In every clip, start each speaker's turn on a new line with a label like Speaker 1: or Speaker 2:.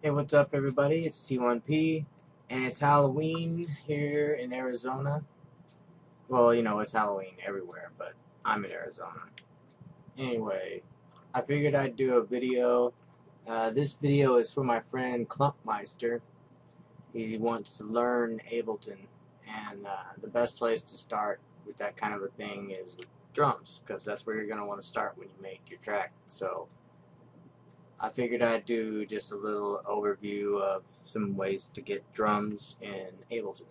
Speaker 1: Hey, what's up, everybody? It's T1P, and it's Halloween here in Arizona. Well, it's Halloween everywhere, but I'm in Arizona. Anyway, I figured I'd do a video. This video is for my friend Klumpmeister. He wants to learn Ableton, and the best place to start with that kind of a thing is with drums, because that's where you're going to want to start when you make your track. So I figured I'd do just a little overview of some ways to get drums in Ableton,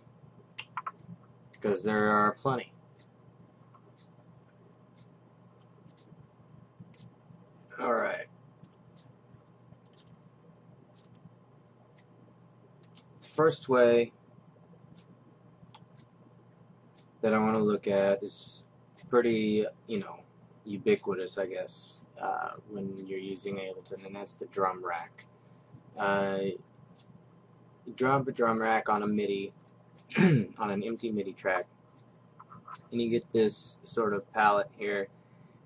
Speaker 1: because there are plenty. Alright. The first way that I want to look at is pretty, ubiquitous, I guess, when you're using Ableton, and that's the drum rack. You drop a drum rack on a MIDI, on an empty MIDI track, and you get this sort of palette here.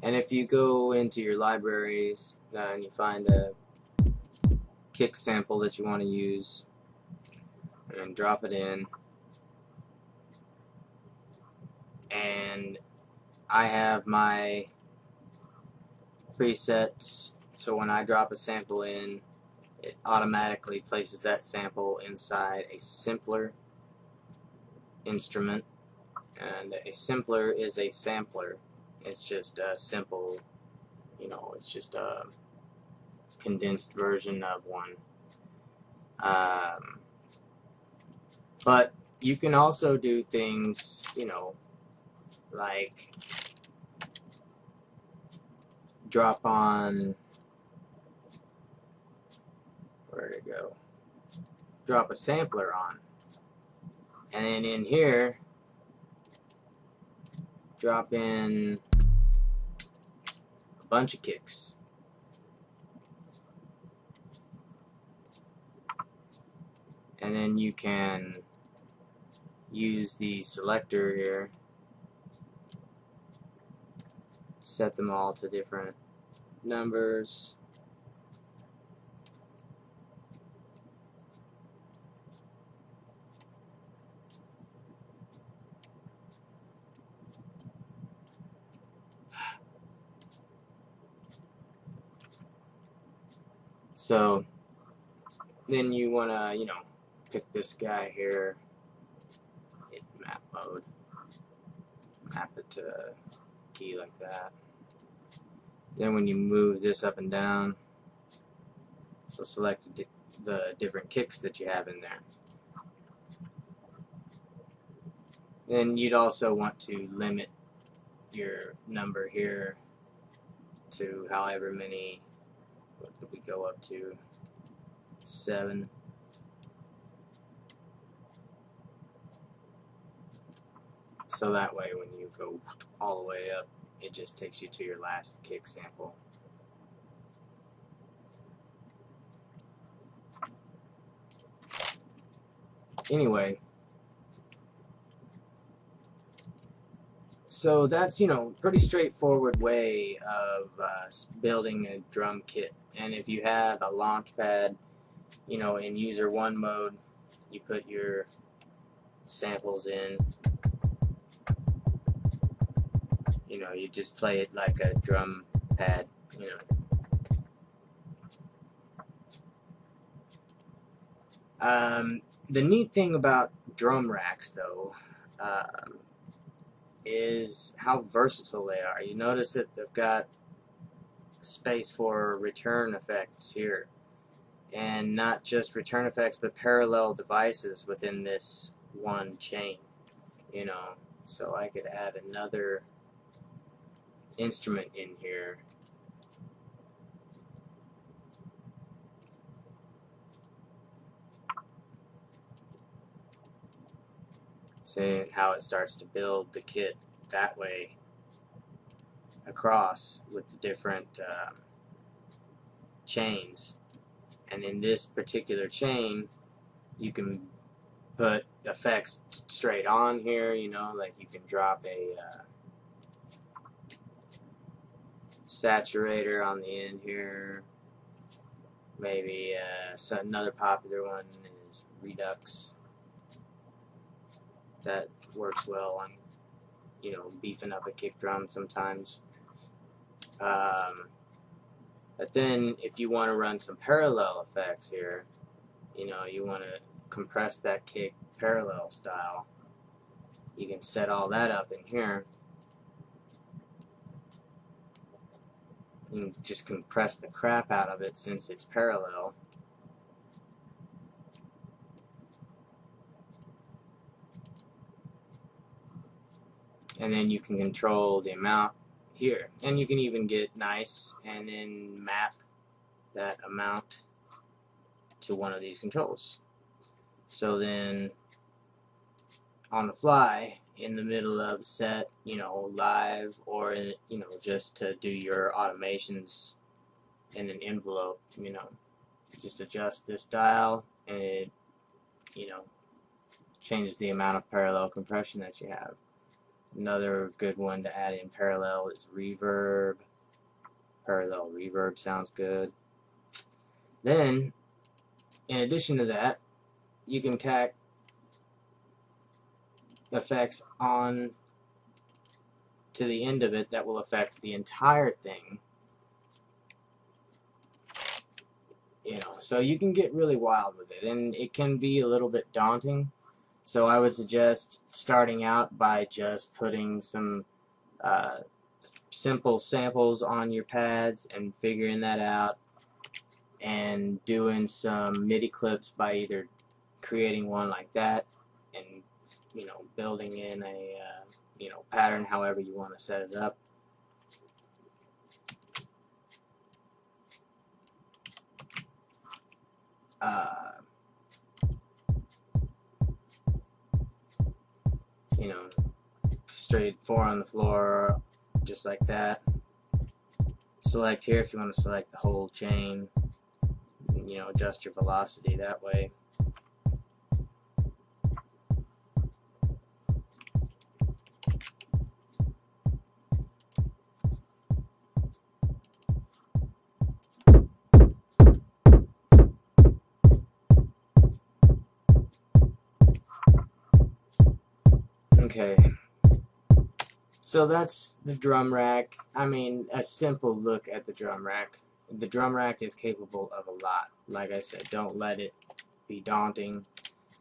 Speaker 1: And if you go into your libraries and you find a kick sample that you want to use and drop it in, and I have my presets, so when I drop a sample in, it automatically places that sample inside a simpler instrument. And a simpler is a sampler. It's just a simple, it's just a condensed version of one. But you can also do things, like drop on, where'd it go? Drop a sampler on. And then in here, drop in a bunch of kicks. And then you can use the selector here, set them all to different numbers. So then you want to, pick this guy here, hit map mode, map it to a key like that. Then when you move this up and down, so select the different kicks that you have in there. Then you'd also want to limit your number here to however many. What did we go up to? 7. So that way when you go all the way up, it just takes you to your last kick sample. Anyway, so that's, pretty straightforward way of building a drum kit. And if you have a launch pad, in user 1 mode, you put your samples in. You just play it like a drum pad, The neat thing about drum racks, though, is how versatile they are. You notice that they've got space for return effects here. And not just return effects, but parallel devices within this one chain. So I could add another instrument in here. Seeing how it starts to build the kit that way across with the different chains. And in this particular chain, you can put effects straight on here, like you can drop a saturator on the end here, Maybe so another popular one is Redux. That works well on, you know, beefing up a kick drum sometimes. But then if you want to run some parallel effects here, you know, you want to compress that kick parallel style, you can set all that up in here and just compress the crap out of it since it's parallel. And then you can control the amount here, and you can even get nice and then map that amount to one of these controls. So then on the fly, in the middle of set, you know, live, or in, you know, just to do your automations in an envelope, you know, just adjust this dial and it, you know, changes the amount of parallel compression that you have. Another good one to add in parallel is reverb. Parallel reverb sounds good. Then, in addition to that, you can tack effects on to the end of it that will affect the entire thing. You know, so you can get really wild with it, and it can be a little bit daunting. So I would suggest starting out by just putting some simple samples on your pads and figuring that out, and doing some MIDI clips by either creating one like that and, you know, building in a you know, pattern however you want to set it up. You know, straight 4 on the floor, just like that. Select here if you want to select the whole chain. You know, adjust your velocity that way. Okay, so that's the drum rack. I mean, a simple look at the drum rack. The drum rack is capable of a lot. Like I said, don't let it be daunting.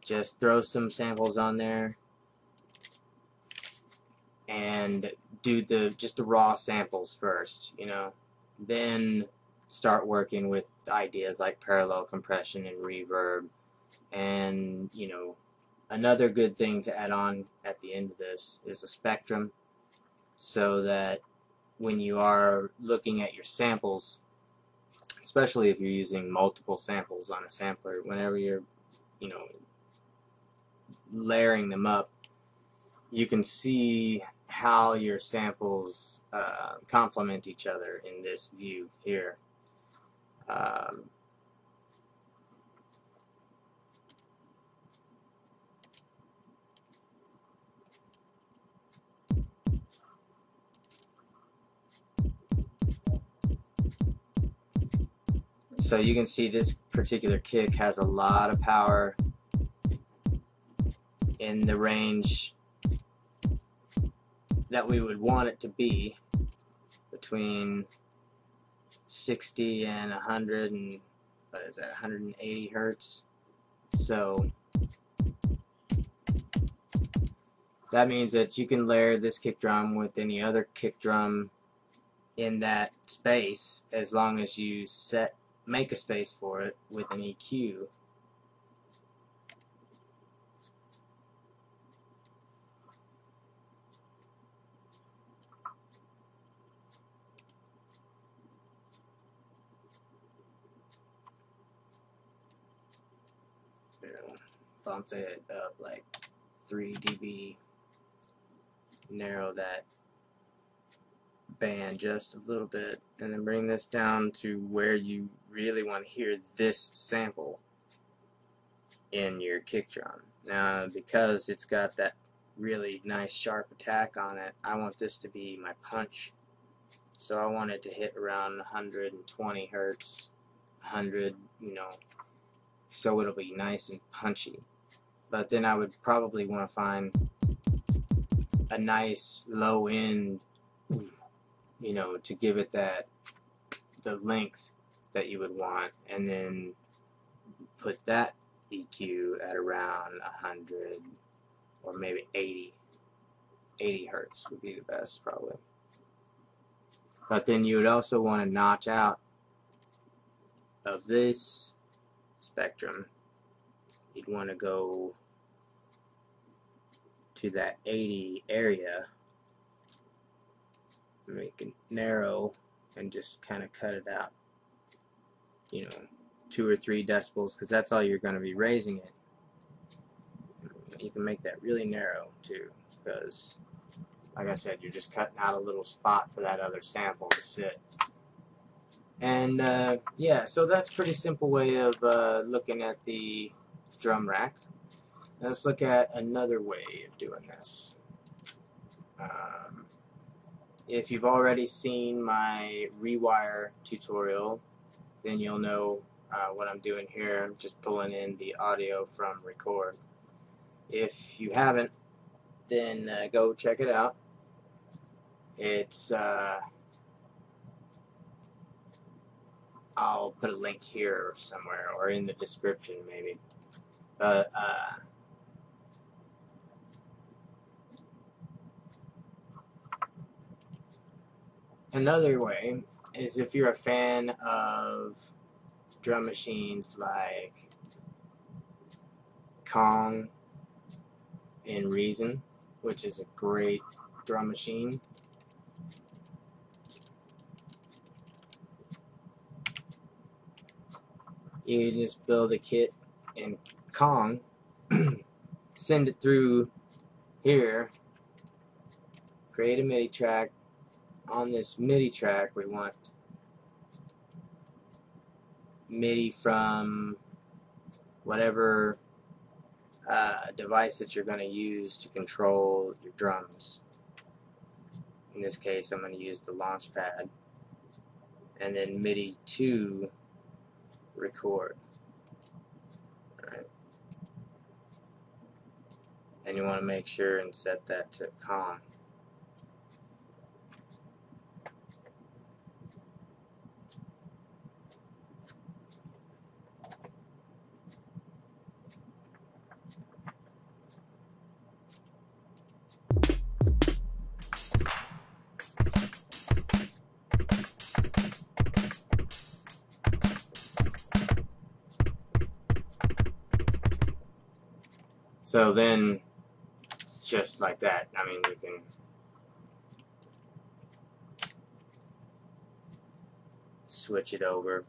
Speaker 1: Just throw some samples on there and do just the raw samples first, you know. Then start working with ideas like parallel compression and reverb. And, you know, another good thing to add on at the end of this is a spectrum, so that when you are looking at your samples, especially if you're using multiple samples on a sampler, whenever you're, you know, layering them up, you can see how your samples complement each other in this view here. So you can see this particular kick has a lot of power in the range that we would want it to be, between 60 and 100 and, what is that, 180 hertz. So that means that you can layer this kick drum with any other kick drum in that space, as long as you make a space for it with an EQ. Bump it up like 3 dB, narrow that band just a little bit, and then bring this down to where you really want to hear this sample in your kick drum. Now, because it's got that really nice sharp attack on it, I want this to be my punch. So I want it to hit around 120 hertz, 100, so it'll be nice and punchy. But then I would probably want to find a nice low end, to give it the length that you would want, and then put that EQ at around 100 or maybe 80. 80 hertz would be the best probably. But then you would also want to notch out of this spectrum. You'd want to go to that 80 area, make it narrow, and just kind of cut it out, 2 or 3 decibels, because that's all you're going to be raising it. You can make that really narrow too, because like I said, you're just cutting out a little spot for that other sample to sit. And yeah, so that's a pretty simple way of looking at the drum rack. Let's look at another way of doing this. If you've already seen my rewire tutorial, then you'll know what I'm doing here. I'm just pulling in the audio from record. If you haven't, then go check it out. It's I'll put a link here somewhere, or in the description maybe. But another way is if you're a fan of drum machines like Kong and Reason, which is a great drum machine. You just build a kit in Kong, send it through here, create a MIDI track. On this MIDI track, we want MIDI from whatever device that you're going to use to control your drums. In this case, I'm going to use the launch pad, and then MIDI to record. Alright. And you want to make sure and set that to Kong. So then, just like that, I mean, you can switch it over.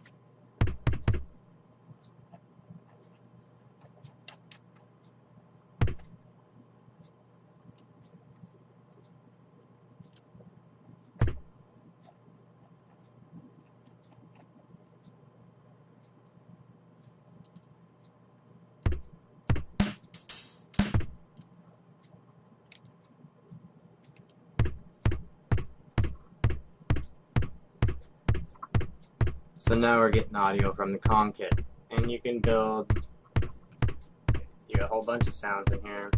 Speaker 1: So now we're getting audio from the Kong kit, and you can build a whole bunch of sounds in here.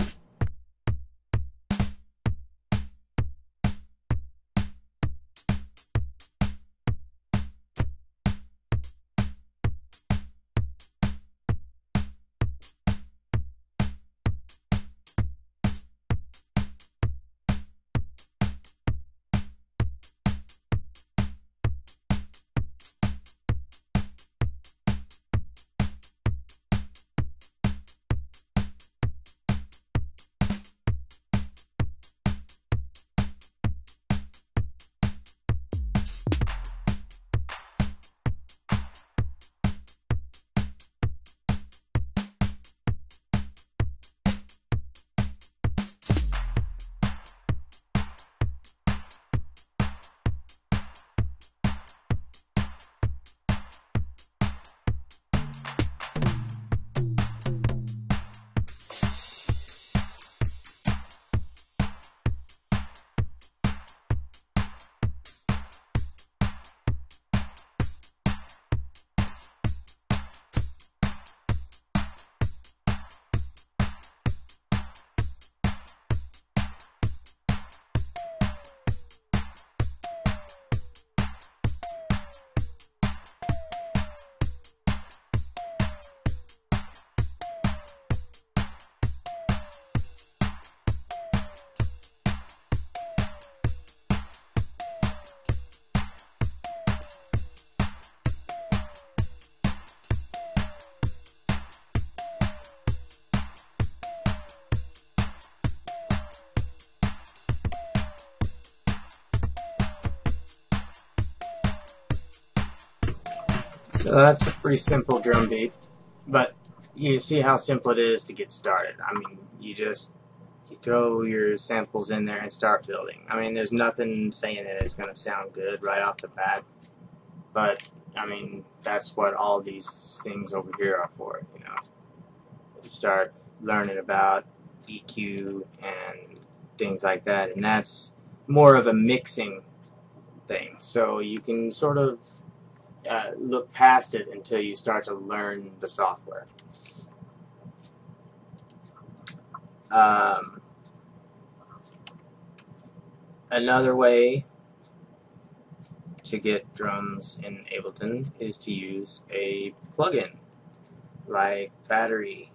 Speaker 1: So that's a pretty simple drum beat, but you see how simple it is to get started. I mean, you throw your samples in there and start building. I mean, there's nothing saying that it's going to sound good right off the bat, but I mean, that's what all these things over here are for, you know. You start learning about EQ and things like that, and that's more of a mixing thing. So you can sort of look past it until you start to learn the software. Another way to get drums in Ableton is to use a plugin like Battery.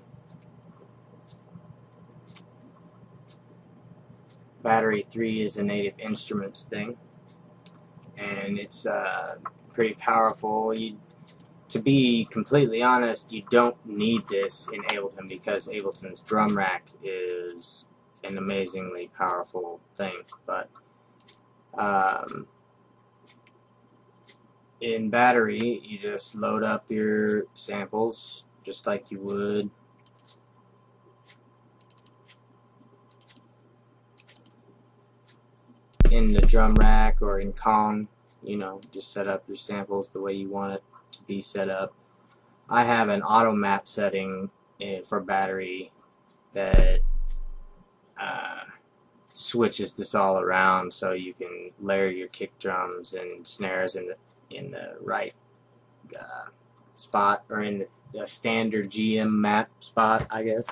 Speaker 1: Battery 3 is a Native Instruments thing, and it's pretty powerful. To be completely honest, you don't need this in Ableton because Ableton's drum rack is an amazingly powerful thing. But in Battery, you just load up your samples just like you would in the drum rack or in Kong. You know, just set up your samples the way you want it to be set up. I have an auto map setting for Battery that switches this all around, so you can layer your kick drums and snares in the right spot, or in the standard GM map spot, I guess.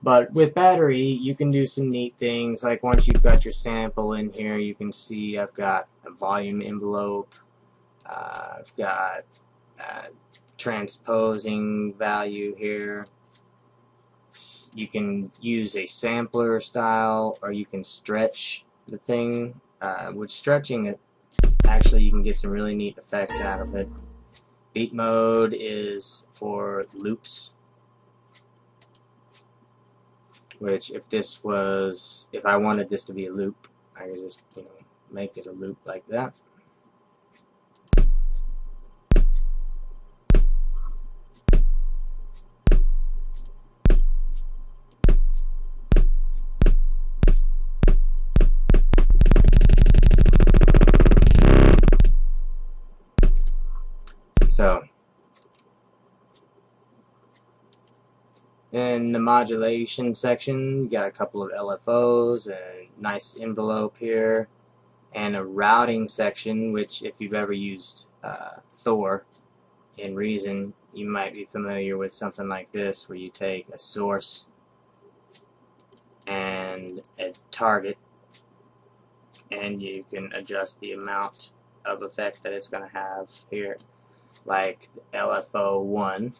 Speaker 1: But with Battery, you can do some neat things. Like once you've got your sample in here, you can see I've got a volume envelope. I've got transposing value here. You can use a sampler style, or you can stretch the thing. With stretching it, actually you can get some really neat effects out of it. Beat mode is for loops, which if I wanted this to be a loop, I could just, you know, make it a loop like that. So in the modulation section, you got a couple of LFOs, and a nice envelope here, and a routing section, which if you've ever used Thor in Reason, you might be familiar with something like this, where you take a source and a target, and you can adjust the amount of effect that it's going to have here, like LFO 1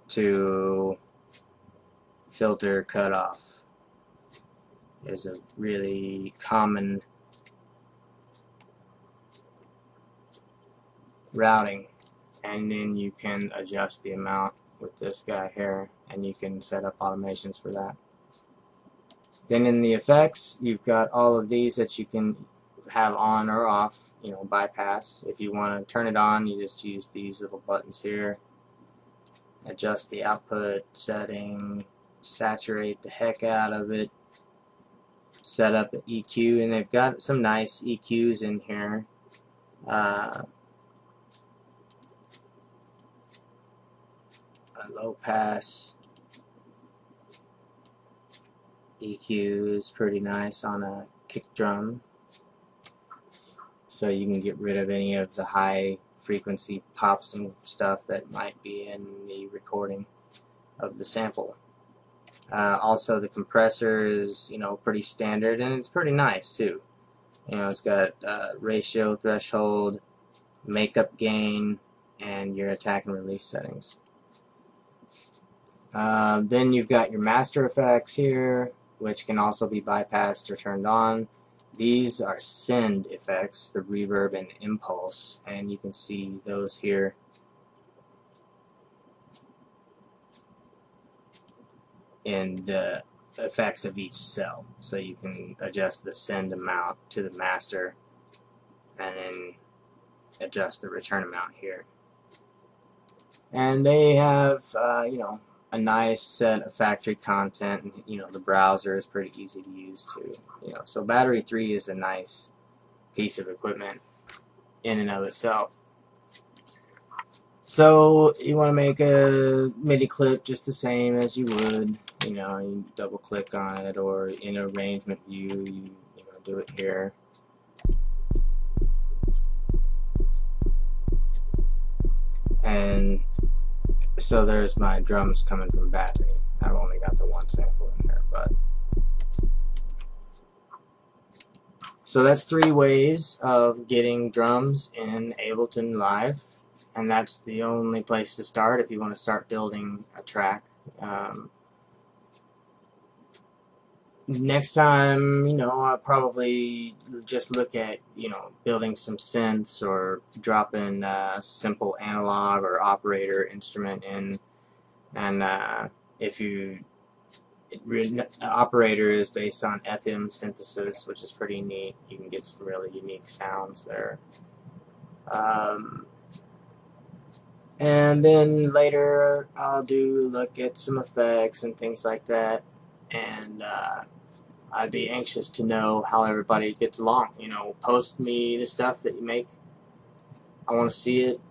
Speaker 1: to filter cutoff is a really common routing, and then you can adjust the amount with this guy here, and you can set up automations for that. Then in the effects, you've got all of these that you can have on or off, you know, bypass. If you want to turn it on, you just use these little buttons here. Adjust the output setting, saturate the heck out of it, set up an EQ, and they've got some nice EQs in here. A low pass EQ is pretty nice on a kick drum, so you can get rid of any of the high frequency pops and stuff that might be in the recording of the sample. Also, the compressor is, you know, pretty standard, and it's pretty nice too. You know, it's got ratio, threshold, makeup gain, and your attack and release settings. Then you've got your master effects here, which can also be bypassed or turned on. These are send effects, the reverb and impulse, and you can see those here. In the effects of each cell, so you can adjust the send amount to the master and then adjust the return amount here. And they have, you know, a nice set of factory content, and, you know, the browser is pretty easy to use too. You know, so Battery 3 is a nice piece of equipment in and of itself. So you want to make a MIDI clip just the same as you would. You know, you double click on it, or in arrangement view, you know, do it here. And so there's my drums coming from Battery. I've only got the one sample in there, but so that's 3 ways of getting drums in Ableton Live, and that's the only place to start if you want to start building a track. Next time, you know, I'll probably just look at, you know, building some synths or dropping a simple analog or operator instrument in. And if you, operator is based on FM synthesis, which is pretty neat. You can get some really unique sounds there. And then later I'll look at some effects and things like that. And I'd be anxious to know how everybody gets along. You know, post me the stuff that you make. I want to see it.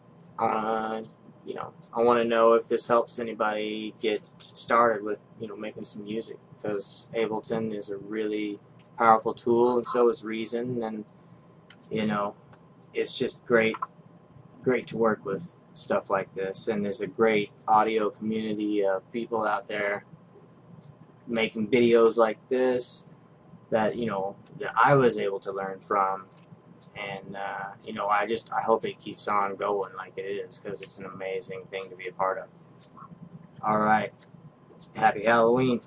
Speaker 1: You know, I want to know if this helps anybody get started with, you know, making some music, because Ableton is a really powerful tool, and so is Reason, and you know, it's just great to work with stuff like this. And there's a great audio community of people out there making videos like this that, you know, that I was able to learn from. And you know, I hope it keeps on going like it is, because it's an amazing thing to be a part of. Alright, happy Halloween.